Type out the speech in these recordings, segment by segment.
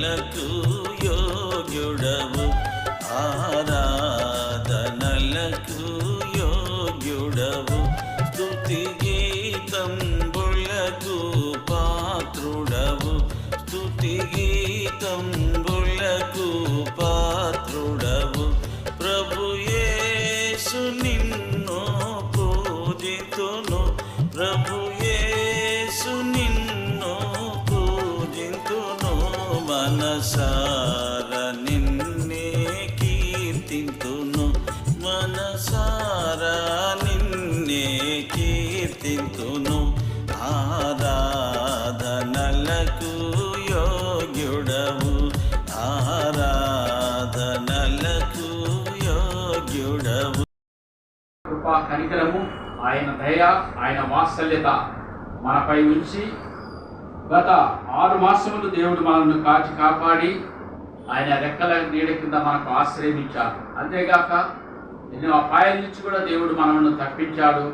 ఆరాధనలకు యోగ్యుడవు, ఆరాధనలకు యోగ్యుడవు, స్తుతి గీతంబులకు పాత్రుడవు, స్తుతి గీతంబులకు పాత్రుడవు. ప్రభు యేసు నిన్ను పూజితును, ప్రభు యేసు నిన్ను పూజితును, మనసార నిన్నే కీర్తింతును, మనసార నిన్నే కీర్తింతును. ఆరాధనలకు యోగ్యుడవు, ఆరాధనలకు యోగ్యుడవు. కృపా కనికరము, ఆయన దయ, ఆయన వాత్సల్యత మనపై ఉంచి గత 6 మాసములు దేవుడు మనల్ని కాచి కాపాడి ఆయన రెక్కల నీడ కింద మనకు ఆశ్రయించాడు. అంతేగాక ఎన్నో అపాయాల నుంచి కూడా దేవుడు మనల్ని తప్పించాడు.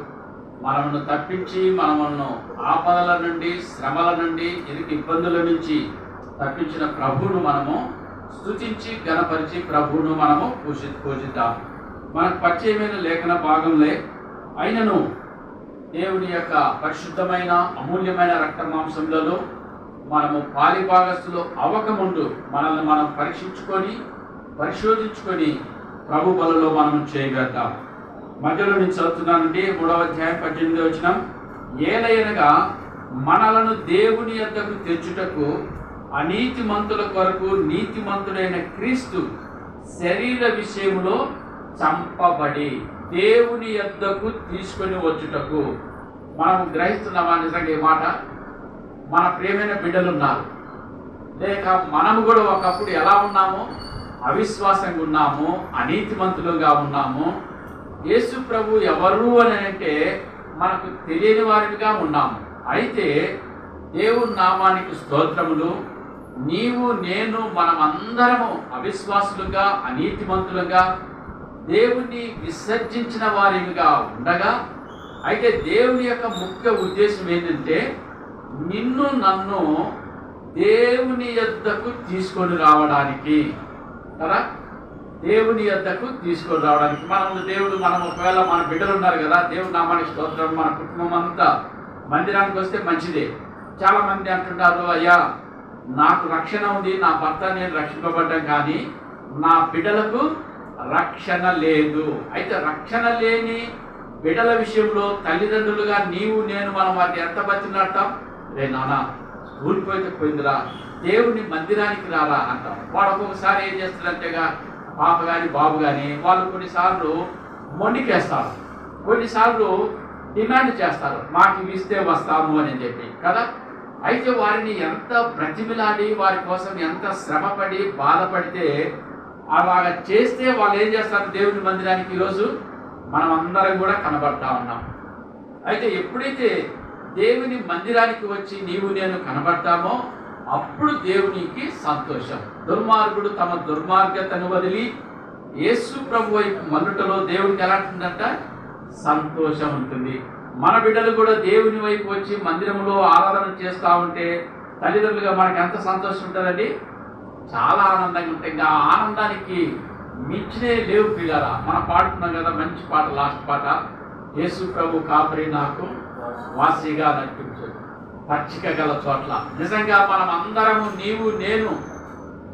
మనల్ని తప్పించి మనల్ని ఆపదల నుండి, శ్రమల నుండి, ఇబ్బందుల నుంచి తప్పించిన ప్రభువును మనము స్తుతించి ఘనపరిచి ప్రభువును మనము పూజిద్దాం. మనకు పరిచయమైన లేఖన భాగంలో అయినను దేవుని యొక్క పరిశుద్ధమైన అమూల్యమైన రక్త మాంసములలో మనము పాలిభాగస్తులు అవ్వకముందు మనల్ని మనం పరిశోధించుకొని ప్రభు బలలో మనం చేయగలుగుతాం. మధ్యలో నేను చదువుతున్నానండి 3వ అధ్యాయం 18వ వచనం. ఏలయనగా మనలను దేవుని యొద్దకు తెచ్చుటకు అనీతిమంతుల కొరకు నీతిమంతుడైన క్రీస్తు శరీర విషయములో చంపబడి దేవుని యొద్దకు తీసుకొని వచ్చుటకు. మనం గ్రహిస్తున్నామా నిజంగా ఈ మాట? మన ప్రియమైన బిడ్డలు ఉన్నారు, లేక మనము కూడా ఒకప్పుడు ఎలా ఉన్నాము? అవిశ్వాసంగా ఉన్నాము, అనీతిమంతులుగా ఉన్నాము. యేసు ప్రభు ఎవరు అని అంటే మనకు తెలియని వారిగా ఉన్నాము. అయితే దేవుని నామానికి స్తోత్రములు. నీవు నేను మనమందరము అవిశ్వాసులుగా, అనీతిమంతులుగా, దేవుణ్ణి విసర్జించిన వారిగా ఉండగా, అయితే దేవుని యొక్క ముఖ్య ఉద్దేశం ఏంటంటే నిన్ను నన్ను దేవుని యొద్దకు తీసుకొని రావడానికి కదా, దేవుని యొద్దకు తీసుకొని రావడానికి. మనం ఒకవేళ మన బిడ్డలు ఉన్నారు కదా, దేవుని నామానికి స్తోత్రం. మన కుటుంబం అంతా మందిరానికి వస్తే మంచిదే. చాలా మంది అంటున్నారు, అయ్యా నాకు రక్షణ ఉంది, నా భర్త నేను రక్షింపబడ్డాం, కానీ నా బిడ్డలకు రక్షణ లేదు. అయితే రక్షణ లేని బిడ్డల విషయంలో తల్లిదండ్రులుగా నీవు నేను మనం వారికి ఎంత బతిలాడతాం? రే నాన్న స్కూల్కి పోయితే పోయిందిరా, దేవుని మందిరానికి రారా అంటాం. వాడు ఒక్కొక్కసారి ఏం చేస్తారంటేగా, పాప కానీ బాబు కానీ వాళ్ళు కొన్నిసార్లు మొండికేస్తారు, కొన్నిసార్లు డిమాండ్ చేస్తారు, మాకు ఇస్తే వస్తాము అని చెప్పి కదా. అయితే వారిని ఎంత బ్రతిమిలాడి వారి కోసం ఎంత శ్రమపడి బాధపడితే అలాగ చేస్తే వాళ్ళు ఏం చేస్తారు? దేవుని మందిరానికి ఈరోజు మనం అందరం కూడా కనబడతా ఉన్నాం. అయితే ఎప్పుడైతే దేవుని మందిరానికి వచ్చి నీవు నేను కనబడతామో అప్పుడు దేవునికి సంతోషం. దుర్మార్గుడు తమ దుర్మార్గతను వదిలి యేసు ప్రభు వైపు మన్నుటలో దేవునికి ఎలా ఉంటుందంట? సంతోషం ఉంటుంది. మన బిడ్డలు కూడా దేవుని వైపు వచ్చి మందిరంలో ఆరాధన చేస్తూ ఉంటే తల్లిదండ్రులుగా మనకి ఎంత సంతోషం ఉంటుందండి? చాలా ఆనందంగా ఉంటుంది. ఆ ఆనందానికి మించినే లేవు పిల్లరా. మనం పాడుతున్నాం కదా మంచి పాట, లాస్ట్ పాట, యేసు ప్రభు కాపరి నాకు వాసిగా నడిపించు పచ్చిక గల చోట్ల. నిజంగా మనం అందరము నీవు నేను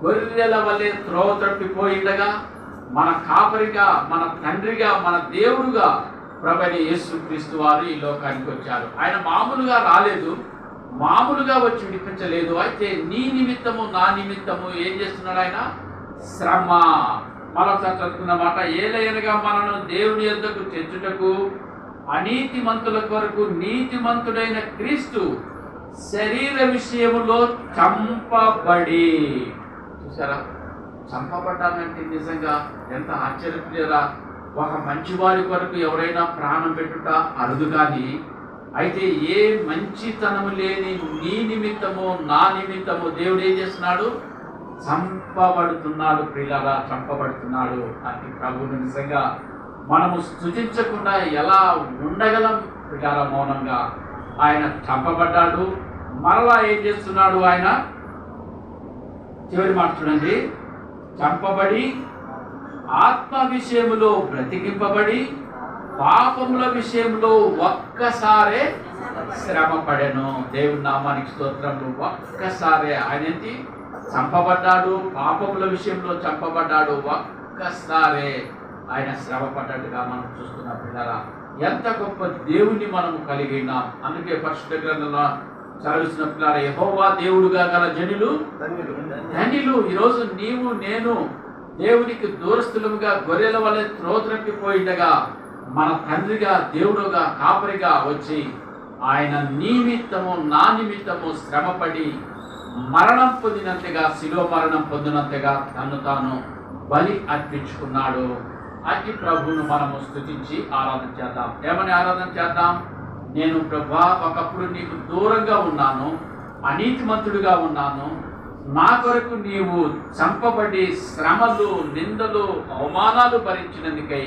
గొర్రెల వలె త్రోవ తప్పిపోయిండగా మన కాపరిగా, మన తండ్రిగా, మన దేవుడుగా ప్రభువైన యేసుక్రీస్తు వారు ఈ లోకానికి వచ్చారు. ఆయన మామూలుగా రాలేదు, మామూలుగా వచ్చి విడిపించలేదు. అయితే నీ నిమిత్తము నా నిమిత్తము ఏం చేస్తున్నాడు ఆయన? శ్రమ. మరొకసారి చదువుతున్నమాట. ఏలయనగా మనను దేవుని యొద్దకు తెచ్చుటకు అనీతిమంతుల కొరకు నీతిమంతుడైన క్రీస్తు శరీర విషయములో చంపబడి. చూసారా, చంపబడ్డానంటే నిజంగా ఎంత ఆశ్చర్యపోయారా. ఒక మంచివారి కొరకు ఎవరైనా ప్రాణం పెట్టుట అరుదు. కానీ అయితే ఏ మంచితనము లేని నీ నిమిత్తము నా నిమిత్తము దేవుడు ఏం చేస్తున్నాడు? చంపబడుతున్నాడు. ప్రియులారా, చంపబడుతున్నాడు. అది ప్రభువును నిజంగా మనము స్తుతించకుండా ఎలా ఉండగలం? ప్రియులారా, మౌనంగా ఆయన చంపబడ్డాడు. మరలా ఏం చేస్తున్నాడు? ఆయన చివరి మాట చూడండి, చంపబడి ఆత్మ విషయములో బ్రతికింపబడి పాపముల విషయంలో ఒక్కసారే శ్రమ పడెను. దేవుని నామానికి స్తోత్రములు. ఒక్కసారే ఆయన ఏంటి చంపబడ్డాడు, పాపముల విషయంలో చంపబడ్డాడు, ఒక్కసారే ఆయన శ్రమ పడ్డట్టుగా మనం చూస్తున్నాం. పిల్లరా, ఎంత గొప్ప దేవుని మనము కలిగి ఉన్నాం. అందుకే పరిశుద్ధ గ్రంథంలో చదివిస్తున్న పిల్లరా, యెహోవా దేవుడుగా గల జనులు ధన్యులు. ఈరోజు నీవు నేను దేవునికి దూరస్థులముగా గొర్రెల వలె త్రోత్రప్పిపోయిండగా మన తండ్రిగా దేవుడుగా కాపరిగా వచ్చి ఆయన నిమిత్తము నా నిమిత్తము శ్రమపడి మరణం పొందినంతగా, శిలువ మరణం పొందినంతగా తను తాను బలి అర్పించుకున్నాడు. అతి ప్రభువును మనము స్తుతించి ఆరాధన చేద్దాం. ఏమని ఆరాధన చేద్దాం? నేను ప్రభువా ఒకప్పుడు నీకు దూరంగా ఉన్నాను, అనీతిమంతుడిగా ఉన్నాను, నా కొరకు నీవు చంపబడి శ్రమలు, నిందలు, అవమానాలు భరించినందుకై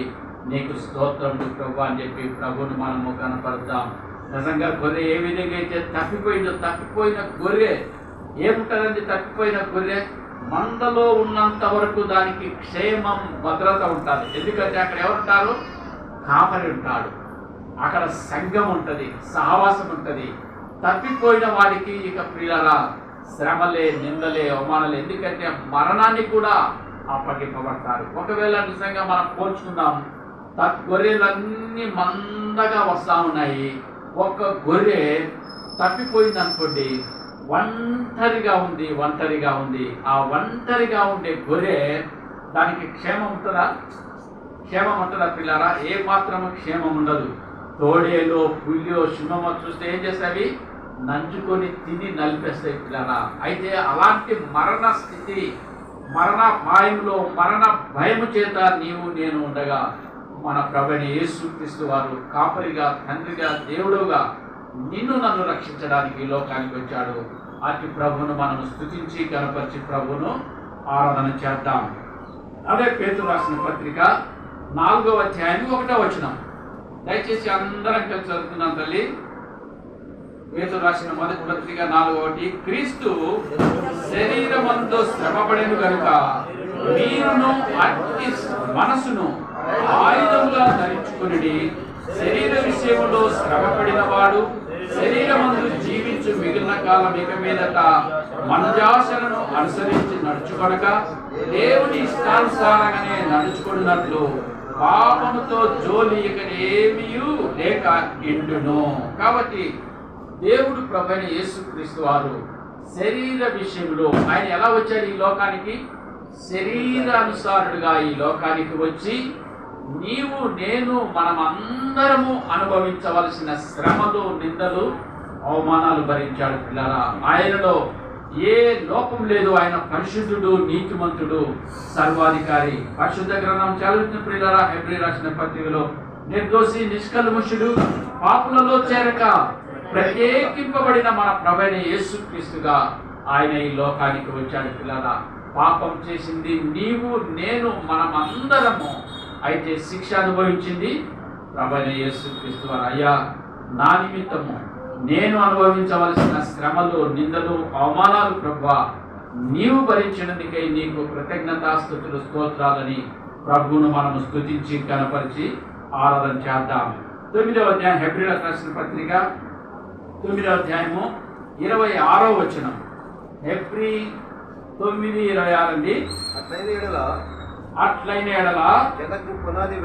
నీకు స్తోత్రములు ప్రభువా అని చెప్పి ప్రభువును మనము కనపరుద్దాం. నిజంగా గొర్రె ఏ విధంగా అయితే తప్పిపోయిన గొర్రె ఏముంటుందండి? తప్పిపోయిన గొర్రె మందలో ఉన్నంత వరకు దానికి క్షేమం, భద్రత ఉంటుంది. ఎందుకంటే అక్కడ ఎవరుంటారు? కాపరి ఉంటాడు, అక్కడ సంఘం ఉంటుంది, సహవాసం ఉంటుంది. తప్పిపోయిన వాడికి ఇక ప్రియులరా శ్రమలే, నిందలే, అవమానాలే. ఎందుకంటే మరణాన్ని కూడా అప్పగింపబడతారు. ఒకవేళ నిజంగా మనం పోల్చుకుందాం, గొర్రెలన్నీ మందగా వస్తూ ఉన్నాయి, ఒక్క గొర్రె తప్పిపోయింది అనుకోండి, ఒంటరిగా ఉంది. ఆ ఒంటరిగా ఉండే గొర్రె దానికి క్షేమం ఉంటుందా పిల్లరా? ఏ మాత్రము క్షేమం ఉండదు. తోడేలో, పులియో, సింహమో చూస్తే ఏం చేస్తాయి? నంచుకొని తిని నలిపేస్తాయి పిల్లరా. అయితే అలాంటి మరణ స్థితి, మరణ భయంలో, మరణ భయము చేత నీవు నేను ఉండగా మన ప్రభువైన యేసుక్రీస్తు వారు కాపరిగా, తండ్రిగా, దేవుడుగా నిన్ను నన్ను రక్షించడానికి ఈ లోకానికి వచ్చాడు. అతి ప్రభువును మనం స్తుతించి కనపరిచి ప్రభువును ఆరాధన చేద్దాం. అదే పేతురు రాసిన పత్రిక 4వ అధ్యాయం 1వ వచనం. దయచేసి అందరం కలిసి చదువుతున్నాం తల్లి. పేతురు రాసిన మొదటి పత్రిక 4:1, క్రీస్తు శరీరమందు శ్రమపడెను గనుక మీరును అట్టి మనసును ఆయుధముగా ధరించుకుని శరీర విషయంలో శ్రమపడిన వాడు శరీరమందు జీవించు మిగిలిన కాలం ఇక మీదట మంజాసలను అనుసరించి నడుచుకొనక దేవుని ఇష్టానుసారంగానే నడుచుకున్నట్లు పాపముతో జోలి ఇక ఏమీ లేక ఎండును. కాబట్టి దేవుడు ప్రభువైన యేసుక్రీస్తు వారు శరీర విషయంలో ఆయన ఎలా వచ్చాడు ఈ లోకానికి? శరీరానుసారుడుగా ఈ లోకానికి వచ్చి నీవు నేను మనమందరము అనుభవించవలసిన శ్రమలు, నిందలు, అవమానాలు భరించాడు పిల్లరా. ఆయనలో ఏ లోపం లేదు. ఆయన పరిశుద్ధుడు, నీతిమంతుడు, సర్వాధికారి. పరిశుద్ధ గ్రంథం చదివిన పిల్లరా, హెబ్రీ రాసిన పత్రికలో నిర్దోషి, నిష్కల్మషుడు, పాపులలో చేరక ప్రత్యేకింపబడిన మన ప్రభువైన యేసుక్రీస్తుగా ఆయన ఈ లోకానికి వచ్చాడు పిల్లరా. పాపం చేసింది నీవు నేను మనమందరము. అయితే శిక్ష అనుభవించింది ప్రభువైన యేసుక్రీస్తు వారు. అయ్యా, నా నిమిత్తము నేను అనుభవించవలసిన శ్రమలు, నిందలు, అవమానాలు ప్రభువా నీవు భరించినందుకై నీకు కృతజ్ఞతాస్తుతులు, స్తోత్రాలని ప్రభువును మనము స్తుతించి కనపరిచి ఆరాధన చేద్దాం. 9వ అధ్యాయం హెబ్రీయులకు రాసిన పత్రిక 9వ అధ్యాయము 26వ వచనం. హెబ్రీ 9:26 అండి. అట్లైన ఎడల జగత్తు పునాది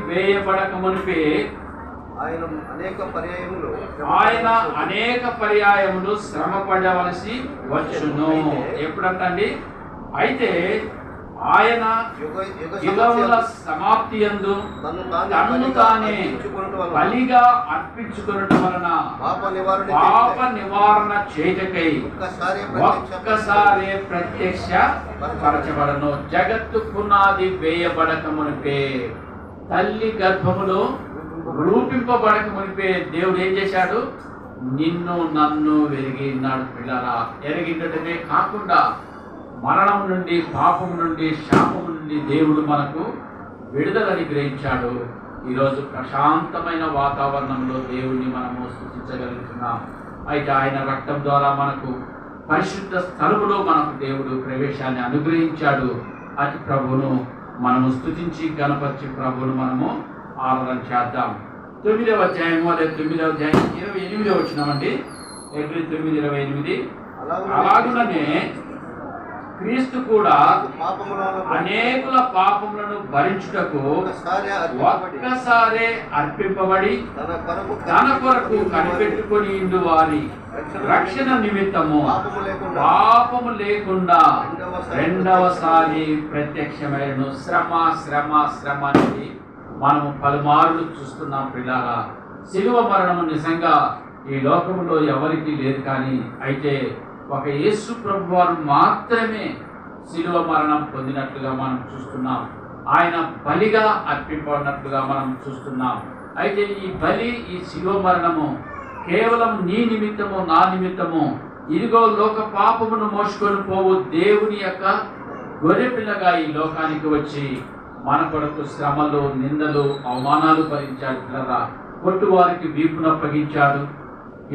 వేయబడక మునిపే ఆయన అనేక పర్యాయములు శ్రమ పడవలసి వచ్చును. ఎప్పుడంటండి? అయితే ఆయన యుగముల సమాప్తి యందు తన్ను తానే బలిగా అర్పించుకొనటం వలన పాప నివారణ చేయుటకై ఒక్కసారి ప్రత్యక్ష పరచబడను. జగత్తు పునాది వేయబడక మునిపే, తల్లి గర్భములో రూపింపబడక మునిపే దేవుడు ఏం చేశాడు? నిన్ను నన్ను వెరిగినాడు పిల్లరా. ఎరిగిండటమే కాకుండా మరణం నుండి, పాపం నుండి, శాపం నుండి దేవుడు మనకు విడుదలని గ్రహించాడు. ఈరోజు ప్రశాంతమైన వాతావరణంలో దేవుణ్ణి మనము స్తుతించగలుగుతున్నాం. అయితే ఆయన రక్తం ద్వారా మనకు పరిశుద్ధ స్థలములో మనకు దేవుడు ప్రవేశాన్ని అనుగ్రహించాడు. అతి ప్రభువును మనము స్తుతించి గణపరిచి ప్రభువును మనము ఆరాధన చేద్దాం. 9వ అధ్యాయము అదే 9వ అధ్యాయం 28వ వచనమండి. ఏప్రిల్ 9:28. అలాగుననే క్రీస్తు కూడా అనేకుల పాపములను భరించుటకు ఒక్కసారే అర్పింపబడి తన కొరకు కనిపెట్టుకొని ఇండు వారి రక్షణ నిమిత్తము పాపము లేకుండా రెండవసారి ప్రత్యక్షమైన శ్రమ శ్రమ శ్రమ అనేది మనము పలుమార్లు చూస్తున్నాం పిల్లారా. శిలువ మరణము నిజంగా ఈ లోకంలో ఎవరికి లేదు, కానీ అయితే ఒక యేసు ప్రభు వారు మాత్రమే శిలువ మరణం పొందినట్లుగా మనం చూస్తున్నాం. ఆయన బలిగా అర్పింపబడినట్లుగా మనం చూస్తున్నాం. అయితే ఈ బలి, ఈ శిలువ మరణము కేవలం నీ నిమిత్తము నా నిమిత్తము, ఇదిగో లోక పాపమును మోసుకొని పోవు దేవుని యొక్క గొర్రెపిల్లగా ఈ లోకానికి వచ్చి మన కొరకు శ్రమలు, నిందలు, అవమానాలు భరించాడు పిల్లరా. కొట్టువారికి వీపును అప్పగించాడు,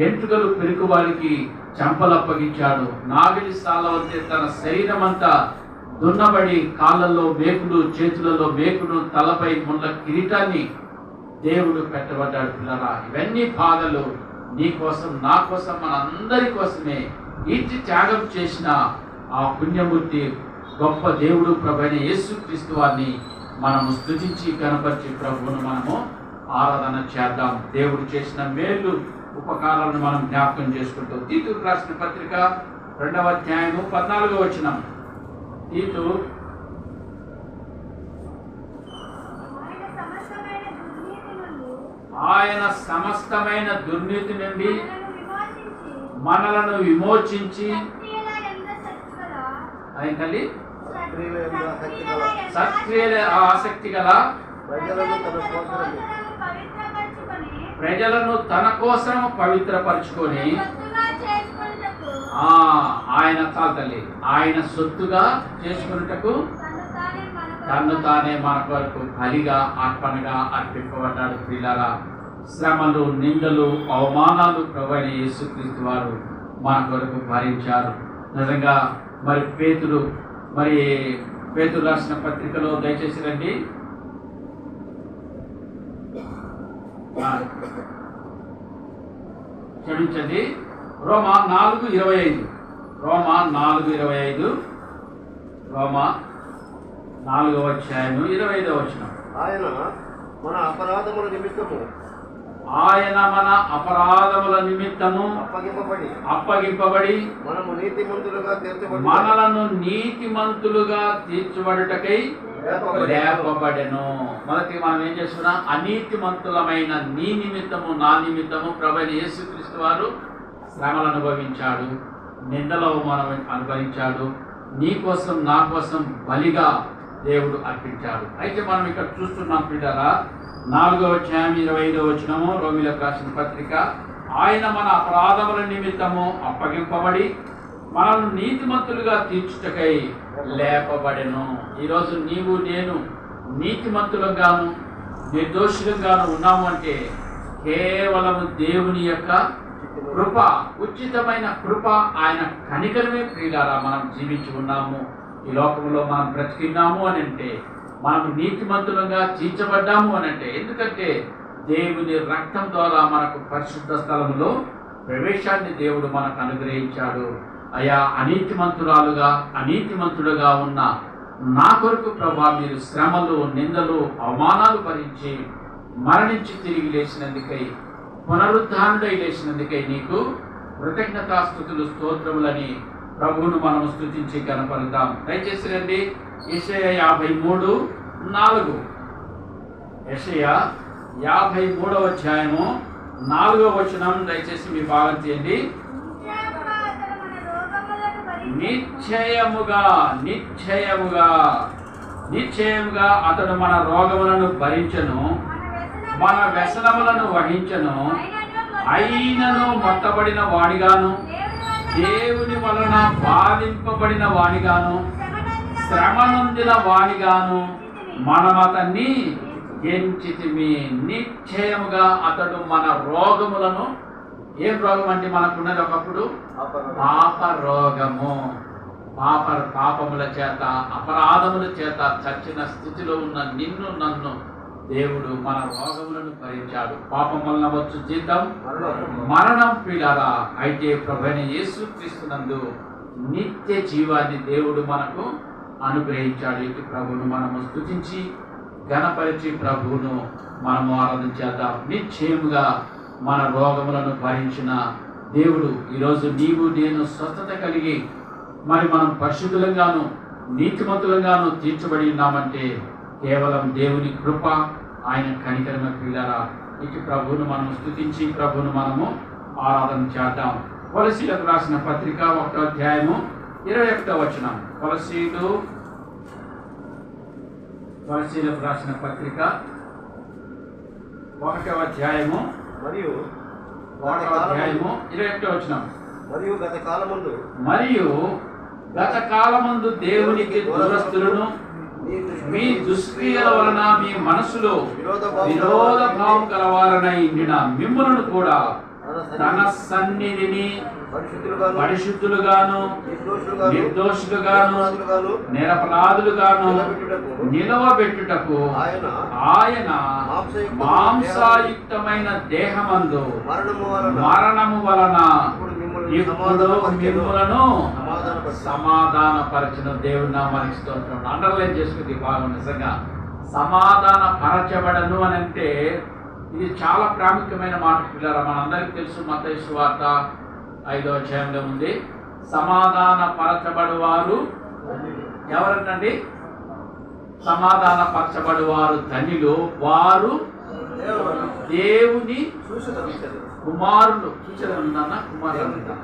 ఎంట్రుకలు పెరుకు వారికి చెంపలు అప్పగించాడు. నాగలి సాల వద్ద తన శరీరం అంతా దున్నబడి కాళ్ళల్లో మేకులు, చేతులలో మేకులు, తలపై ముళ్ళ కిరీటాన్ని దేవుడు పెట్టబడ్డాడు పిల్లరా. ఇవన్నీ బాధలు నీ కోసం, నా కోసం, మన అందరి కోసమే ఇచ్చి త్యాగం చేసిన ఆ పుణ్యమూర్తి గొప్ప దేవుడు ప్రభువైన యేసుక్రీస్తు వారిని మనము స్తుతించి కనపరిచి ప్రభువును మనము ఆరాధన చేద్దాం. దేవుడు చేసిన మేలు, ఉపకారాలను మనం జ్ఞాపకం చేసుకుంటూ తీతుకు రాసిన పత్రిక 2వ అధ్యాయము 14వ వచనం. తీతు ఆయన సమస్తమైన దుర్నీతి నుండి మనలను విమోచించి తల్లి సత్క్రియల ఆసక్తి గల ప్రజలను తన కోసం పవిత్రపరచుకొని ఆయన తల్లి ఆయన సొత్తుగా చేసుకున్నటకు తన్ను తానే మన కొరకు బలిగా అర్పణగా అర్పింపబడ్డాడు పిల్లరా. శ్రమలు, నిందలు, అవమానాలు ప్రభువైన యేసుక్రీస్తు వారు మన కొరకు భరించారు. నిజంగా మరి పేతురు రాసిన పత్రికలో దయచేసి రండి. క్షమించండి, రోమా 4:25. రోమా 4:25. రోమా 4వ అధ్యాయము 25వ వచనం. ఆయన మన అపరాధముల నిమిత్తము అప్పగింపబడి మనలను నీతిమంతులుగా తీర్చబడుటకై లేపబడెను. మొదటి మనం ఏం చేస్తున్నాం? అనీతిమంతులమైన నీ నిమిత్తము, నా నిమిత్తము ప్రభువైన యేసుక్రీస్తు వారు శ్రమలు అనుభవించాడు, నిందల అవమానం అనుభవించాడు. నీ కోసం, నా కోసం బలిగా దేవుడు అర్పించాడు. అయితే మనం ఇక్కడ చూస్తున్నాం పిల్లరా, 4వ అధ్యాయం 25వ వచనము, రోమీయులకు రాసిన పత్రిక. ఆయన మన అపరాధముల నిమిత్తము అప్పగింపబడి మనల్ని నీతిమంతులుగా తీర్చుటకై లేపబడెను. ఈరోజు నీవు నేను నీతిమంతులుగాను నిర్దోషులుగాను ఉన్నాము అంటే కేవలము దేవుని యొక్క కృప, ఉచితమైన కృప, ఆయన కనికరమే ప్రియులారా మనం జీవించి ఉన్నాము. ఈ లోకంలో మనం బ్రతికిన్నాము అని అంటే, మనం నీతిమంతులుగా తీర్చబడ్డాము అని అంటే, ఎందుకంటే దేవుని రక్తం ద్వారా మనకు పరిశుద్ధ స్థలములో ప్రవేశాన్ని దేవుడు మనకు అనుగ్రహించాడు. అయా అనీతిమంతురాలుగా, అనీతిమంతుడుగా ఉన్న నా కొరకు ప్రభా మీరు శ్రమలు, నిందలు, అవమానాలు భరించి మరణించి తిరిగి లేచినందుకై, పునరుద్ధానుడై లేచినందుకై నీకు కృతజ్ఞతాస్తుతులు, స్తోత్రములని ప్రభువును మనం స్తుతించి కనపరుద్దాం. దయచేసి రండి, యెషయా 53:4. యెషయా 53వ అధ్యాయము 4వ వచనం దయచేసి మీ భాగం చేయండి. నిశ్చయముగా నిశ్చయముగా నిశ్చయముగా అతడు మన రోగములను భరించెను, మన వ్యసనములను వహించెను. అయినను మొత్తబడిన వాడిగాను, దేవుని వలన బాధింపబడిన వాడిగాను, శ్రమ నొందిన వాడిగాను మనం అతన్ని ఎంచితిమి. నిశ్చయముగా అతడు మన రోగములను ఏం రోగం అంటే మనకున్నది ఒకప్పుడు పాప రోగము. పాపముల చేత అపరాధముల చేత చచ్చిన స్థితిలో ఉన్న నిన్ను నన్ను దేవుడు మన రోగములను భరించాడు. పాపం వలన వచ్చు జీతం మరణం ప్రియులారా. అయితే ప్రభువైన యేసుక్రీస్తునందు నిత్య జీవాన్ని దేవుడు మనకు అనుగ్రహించాడు. ఇటు ప్రభువును మనము స్తుతించి ఘనపరిచి ప్రభువును మనము ఆరాధన చేద్దాం. నిశ్చయముగా మన రోగములను భరించిన దేవుడు ఈరోజు నీవు నేను స్వస్థత కలిగి మరి మనం పరిశుద్ధులంగాను నీతిమంతులంగాను తీర్చబడి ఉన్నామంటే కేవలం దేవుని కృప, ఆయన కనికరమ ప్రియులారా. ఇటు ప్రభువును మనము స్తుతించి ప్రభువును మనము ఆరాధన చేద్దాం. కొలసీలకు రాసిన పత్రిక 1వ అధ్యాయము 21వ వచనం. కొలసీలకు రాసిన పత్రిక 1వ అధ్యాయము మరియు 21వ వచనం. మరియు గత కాలమందు దేవునికి దూరస్తులను మీ దుష్క్రియల వలన మీ మనసులో విరోధ భావం కలవారనై ఉండిన మిమ్ములను కూడా తన సన్నిధిని పరిశుద్ధులుగాను నిర్దోషులుగాను నిరపరాధులుగాను నిలవబెట్టుటకు ఆయన మాంసాయుక్తమైన దేహమందు మరణము వలన ఇప్పుడు మిమ్ములను సమాధానపరచిన దేవుని నామానికి స్తోత్రం. అండర్లైన్ చేసుకుంది బాగా. నిజంగా సమాధాన పరచబడను అని అంటే ఇది చాలా ప్రాముఖ్యమైన మాట పిల్లరా. మనందరికీ తెలుసు మత్తయి సువార్త 5వ అధ్యాయంలో ఉంది. సమాధాన పరచబడువారు ఎవరంటండి? సమాధాన పరచబడువారు ధన్యులు, వారు దేవుని కుమారులు. చూసేదన్నా కుమారులు.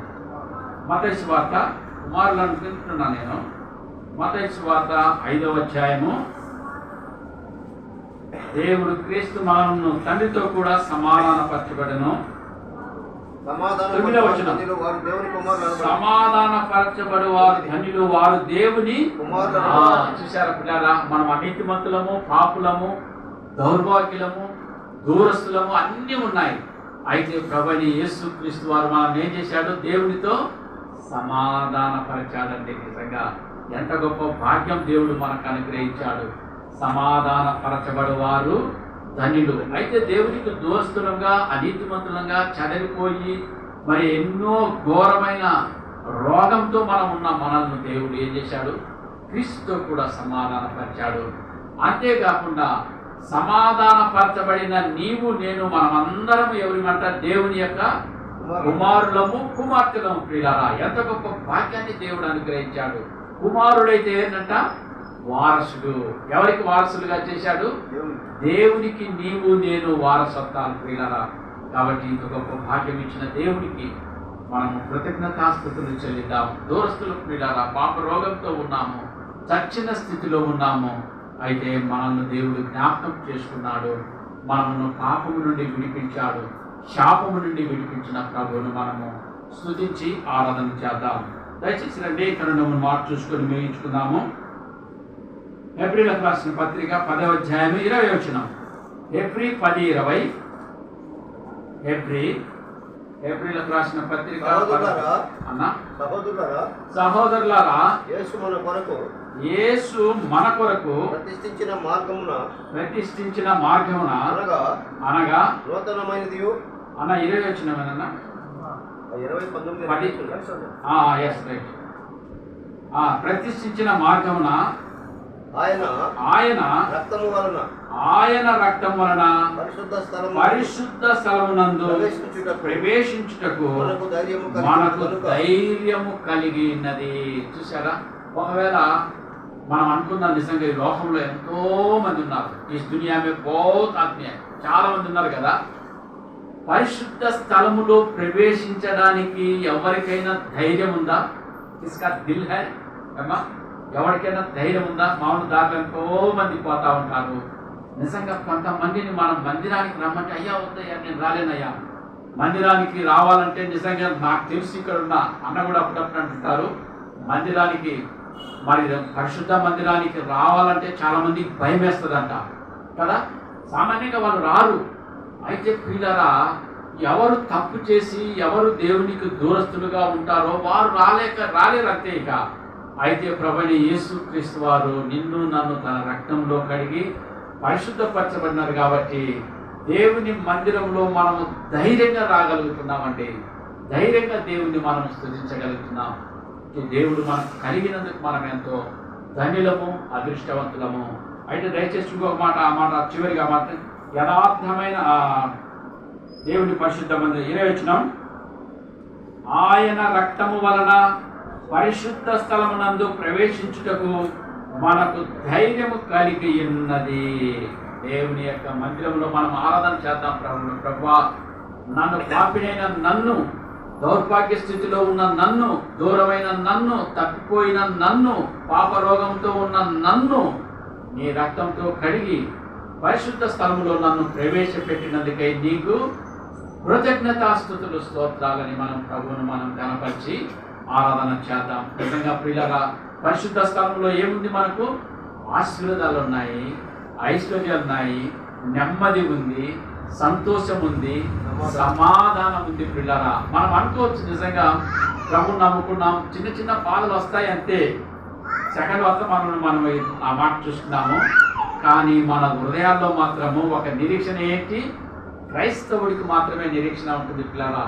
మత్తయి సువార్త కుమారులు అనుకుంటున్నా నేను. మత్తయి సువార్త 5వ అధ్యాయము. దేవుడు క్రీస్తు మనను తండ్రితో కూడా సమాధానపరచబడను. సమాధానపరచబడు వారు ధన్యులు, వారు దేవుని చూశారా పిల్లారా? మనం అనీతిమంతులము, పాపులము, దౌర్భాగ్యులము, దూరస్తులము అన్నీ ఉన్నాయి. అయితే ప్రభువైన యేసుక్రీస్తు వారు మనం ఏం చేశాడు? దేవునితో సమాధానపరచాడండి. నిజంగా ఎంత గొప్ప భాగ్యం దేవుడు మనకు అనుగ్రహించాడు. సమాధాన పరచబడు వారు ధన్యులు. అయితే దేవునికి దూరస్తులంగా అనీతిమంతులంగా చెదరిపోయి మరి ఎన్నో ఘోరమైన రోగంతో మనం ఉన్న మనల్ని దేవుడు ఏం చేశాడు? క్రీస్తుతో కూడా సమాధానపరిచాడు. అంతేకాకుండా సమాధానపరచబడిన నీవు నేను మనమందరం ఎవరిమంట? దేవుని యొక్క కుమారులము కుమార్తెలము ప్రియులారా. ఎంత గొప్ప భాగ్యాన్ని దేవుడు అనుగ్రహించాడు. కుమారుడైతే ఏంటంట? వారసుడు. ఎవరికి వారసులుగా చేశాడు? దేవునికి నీవు నేను వారసత్వాలు ప్రియులారా. కాబట్టి ఇంత గొప్ప భాగ్యం ఇచ్చిన దేవునికి మనము కృతజ్ఞతాస్తుతులు చెల్లిద్దాం. దూరస్తులు ప్రియులారా, పాప రోగంతో ఉన్నాము, చచ్చిన స్థితిలో ఉన్నాము. అయితే మనల్ని దేవుడు జ్ఞాపకం చేసుకున్నాడు. మనము పాపము నుండి విడిపించాడు. శాపము నుండి విడిపించిన ప్రభువును మనము స్తుతించి ఆరాధన చేద్దాం. దయచేసి రండి, ఇక్కడ మాట చూసుకొని వేయించుకుందాము. హెబ్రీలకు రాసిన పత్రిక 10వ అధ్యాయం 20వ వచనం. హెబ్రీ 10:20. హెబ్రీలకు రాసిన పత్రిక. సహోదరులారా, యేసు మన కొరకు ప్రతిష్ఠించిన మార్గమున అనగా నూతనమైనది అన్న 20వ వచనమేనన్నా 20:19. ప్రతిష్ఠించిన మార్గమున ఆయన రక్తం వలన పరిశుద్ధ స్థలమునందు ప్రవేశించుటకు మనకు ధైర్యము కలిగి ఉన్నది. చూసారా? ఒకవేళ మనం అనుకున్నాం నిజంగా ఈ లోకంలో ఎంతో మంది ఉన్నారు. ఈ దునియా మే బహుత్ ఆద్మీ హై, చాలా మంది ఉన్నారు కదా. పరిశుద్ధ స్థలములో ప్రవేశించడానికి ఎవరికైనా ధైర్యం ఉందా? ఇస్కా దిల్ హై అమ్మా, ఎవరికైనా ధైర్యం ఉందా? మామూలు దాంట్లో ఎంతో మంది పోతా ఉంటారు. నిజంగా కొంతమందిని మనం మందిరానికి రమ్మంటే అయ్యా వద్దయ్యా నేను రాలేనయ్యా. మందిరానికి రావాలంటే నిజంగా నాకు తెలిసి ఇక్కడ ఉన్న అన్న కూడా అప్పుడప్పుడు అంటుంటారు, మందిరానికి మరి పరిశుద్ధ మందిరానికి రావాలంటే చాలా మందికి భయం వేస్తుందంట కదా. సామాన్యంగా వాళ్ళు రారు. అయితే ప్రియులారా, ఎవరు తప్పు చేసి ఎవరు దేవునికి దూరస్తులుగా ఉంటారో వారు రాలేరంతే ఇక. అయితే ప్రభువైన యేసుక్రీస్తు వారు నిన్ను నన్ను తన రక్తంలో కడిగి పరిశుద్ధపరచబడినారు కాబట్టి దేవుని మందిరంలో మనము ధైర్యంగా రాగలుగుతున్నామండి. ధైర్యంగా దేవుని మనం స్తుతించగలుగుతున్నాం. దేవుడు మనకు కలిగినందుకు మనం ఎంతో ధన్యులము, అదృష్టవంతులము. అయితే దయచేసి ఇంకొక మాట, ఆ మాట చివరిగా మాత్రం యథార్థమైన దేవుని పరిశుద్ధ మందిరం 20 వచనం, ఆయన రక్తము వలన పరిశుద్ధ స్థలమునందు ప్రవేశించుటకు మనకు ధైర్యము కలిగి ఉన్నది. దేవుని యొక్క మందిరంలో మనం ఆరాధన చేద్దాం. ప్రభువా, నన్ను పాపినైన నన్ను, దౌర్భాగ్య స్థితిలో ఉన్న నన్ను, దూరమైన నన్ను, తప్పిపోయిన నన్ను, పాపరోగంతో ఉన్న నన్ను నీ రక్తంతో కడిగి పరిశుద్ధ స్థలంలో నన్ను ప్రవేశపెట్టినందుకై నీకు కృతజ్ఞతాస్తుతులు, స్తోత్రాలని మనం ప్రభువును మనం కనపరిచి ఆరాధన చేద్దాం. నిజంగా ప్రియులారా, పరిశుద్ధ స్థలంలో ఏముంది? మనకు ఆశీర్వాదాలు ఉన్నాయి, ఐశ్వర్యాలు ఉన్నాయి, నెమ్మది ఉంది, సంతోషం ఉంది, సమాధానం ఉంది. ప్రియులారా, మనం అనుకోవచ్చు నిజంగా ప్రభువును నమ్ముకున్నాం, చిన్న చిన్న బాధలు వస్తాయి అంతే, సెకండ్ వస్తే మనం ఆ మాట చూస్తున్నాము. కానీ మన హృదయాల్లో మాత్రము ఒక నిరీక్షణ ఏంటి? క్రైస్తవుడికి మాత్రమే నిరీక్షణ ఉంటుంది. పిల్లరా,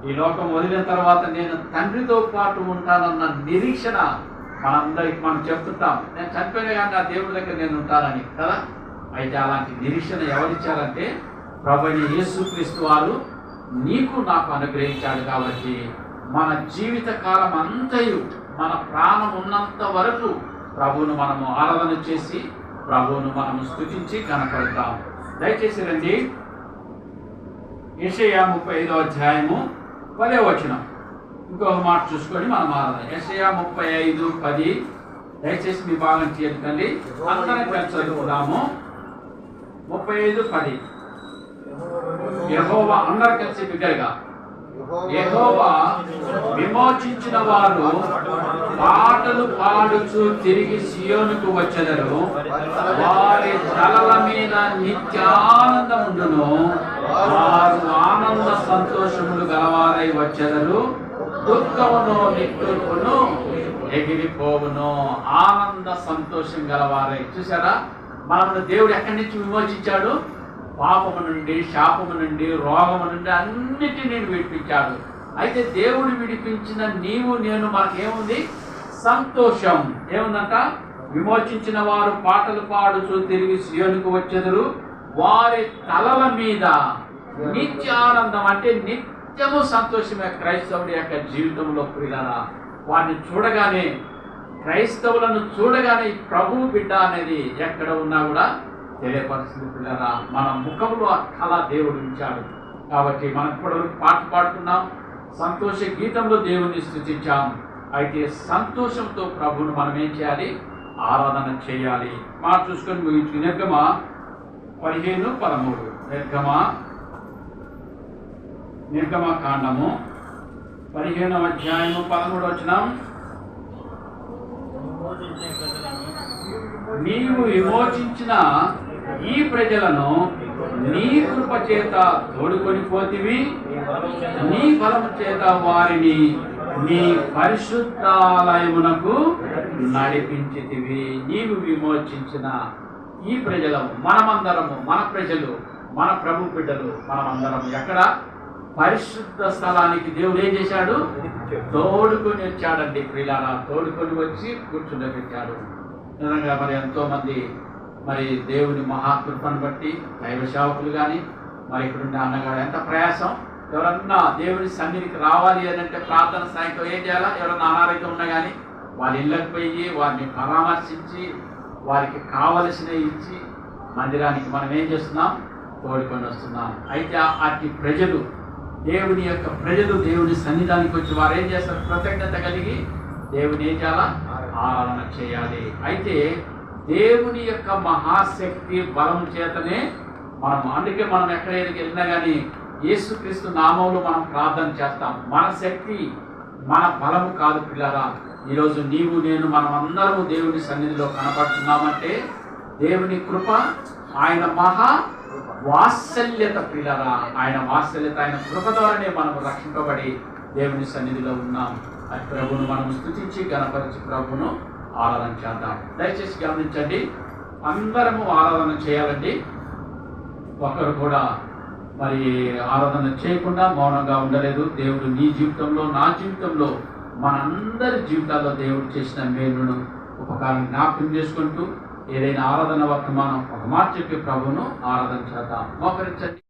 ఈ లోకం వదిలిన తర్వాత నేను తండ్రితో పాటు ఉంటానన్న నిరీక్షణ మనందరికి మనం చెప్తుంటాం. నేను చనిపోయినా కానీ ఆ దేవుడి దగ్గర నేను ఉంటానని కదా. అయితే అలాంటి నిరీక్షణ ఎవరిచ్చారంటే ప్రభువైన యేసుక్రీస్తు వారు నీకు నాకు అనుగ్రహించాడు. కాబట్టి మన జీవిత కాలం అంతయు, మన ప్రాణం ఉన్నంత వరకు ప్రభువును మనము ఆరాధన చేసి ప్రభువును మనము స్తుతించి కనపడతాం. దయచేసి రండి, యెషయా 35వ అధ్యాయము 10వ వచనం. ఇంకొక మాట చూసుకొని మనం ఆరాధన. యెషయా 35:10. దయచేసి మీ భాగం చేయకండి, అందరం కలిసి చదువుకున్నాము. 35:10. యెహోవా, అందరూ కలిసి బిగ్గరగా, యెహోవా విమోచించిన వారు పాటలు పాడుచు తిరిగి సియోనుకు వచ్చెదరు. వారి తలల మీద నిత్యానందముండును. వారు ఆనంద సంతోషములు గలవారై వచ్చెదరు. దుఃఖమును నిట్టూర్పును ఎగిరిపోవును. ఆనంద సంతోషం గలవారై. చూసారా, మనల్ని దేవుడు ఎక్కడి నుంచి విమోచించాడు? పాపము నుండి, శాపము నుండి, రోగము నుండి అన్నిటినీ విడిపించాడు. అయితే దేవుడు విడిపించిన నీవు నేను మనకేముంది? సంతోషం. ఏముందంట? విమోచించిన వారు పాటలు పాడుచు తిరిగి సియోనుకు వచ్చెదరు. వారి తలల మీద నిత్యానందం, అంటే నిత్యము సంతోషమే క్రైస్తవుడి యొక్క జీవితంలో. ప్రియులారా, వారిని చూడగానే, క్రైస్తవులను చూడగానే ప్రభు బిడ్డ అనేది ఎక్కడ ఉన్నా కూడా తెలియపరుస్తుంది. పిల్లరా, మన ముఖంలో ఆ కళ దేవుడు ఉంచాడు. కాబట్టి మనం ఇప్పుడు పాట పాడుతున్నాం, సంతోష గీతంలో దేవుణ్ణి స్తుతించాం. అయితే సంతోషంతో ప్రభువును మనం ఏం చేయాలి? ఆరాధన చేయాలి. మాట చూసుకొని ముగించు. నిర్గమ 15:13. నిర్గమ కాండము 15వ అధ్యాయము 13వ వచనం. నీవు విమోచించిన ఈ ప్రజలను నీ కృప చేత తోడుకొని పోతివి. నీ బలము చేత వారిని నీ పరిశుద్ధాలయమునకు నడిపించితివి. నీవు విమోచించిన ఈ ప్రజలము, మనమందరము, మన ప్రజలు, మన ప్రభు బిడ్డలు, మనమందరము ఎక్కడ? పరిశుద్ధ స్థలానికి దేవుడు ఏం చేశాడు? తోడుకొని వచ్చాడండి. ప్రియులారా, తోడుకొని వచ్చి కూర్చుండబెట్టాడు. నిజంగా మరి ఎంతో మంది మరి దేవుని మహాకృపను బట్టి దైవ సేవకులు కానీ, మరి ఇక్కడుండే అన్నగాడు ఎంత ప్రయాసం. ఎవరన్నా దేవుని సన్నిధికి రావాలి అని అంటే ప్రార్థన సాయంత్రం ఏం చేయాలా? ఎవరన్నా అనారోగ్యం ఉన్నా కానీ వాళ్ళ ఇళ్ళకి పోయి వారిని పరామర్శించి వారికి కావలసినవి ఇచ్చి మందిరానికి మనం ఏం చేస్తున్నాం? తోడుకొని వస్తున్నాం. అయితే అట్టి ప్రజలు, దేవుని యొక్క ప్రజలు దేవుని సన్నిధానికి వచ్చి వారు ఏం చేస్తారు? కృతజ్ఞత కలిగి దేవుని ఏం చేయాలా? ఆరాధన చేయాలి. అయితే దేవుని యొక్క మహాశక్తి బలం చేతనే అందుకే మనం ఎక్కడికి వెళ్ళినా కానీ యేసుక్రీస్తు నామంలో మనం ప్రార్థన చేస్తాం. మన శక్తి, మన బలము కాదు పిల్లరా. ఈరోజు నీవు నేను మనం అందరము దేవుని సన్నిధిలో కనపడుతున్నామంటే దేవుని కృప, ఆయన మహా వాత్సల్యత ప్రియులారా, ఆయన వాత్సల్యత, ఆయన కృప ద్వారానే మనం రక్షింపబడి దేవుని సన్నిధిలో ఉన్నాం. అది ప్రభువును మనం స్తుతించి గణపరిచి ప్రభువును ఆరాధన చేద్దాం. దయచేసి గమనించండి, అందరము ఆరాధన చేయాలండి. ఒకరు కూడా మరి ఆరాధన చేయకుండా మౌనంగా ఉండలేదు. దేవుడు నీ జీవితంలో, నా జీవితంలో, మనందరి జీవితాల్లో దేవుడు చేసిన మేలును ఉపకారం జ్ఞాపకం చేసుకుంటూ ఏదైనా ఆరాధన వర్తమానం ఒక మాట చెప్పి ప్రభువును ఆరాధన చేద్దాం. మోకరించండి.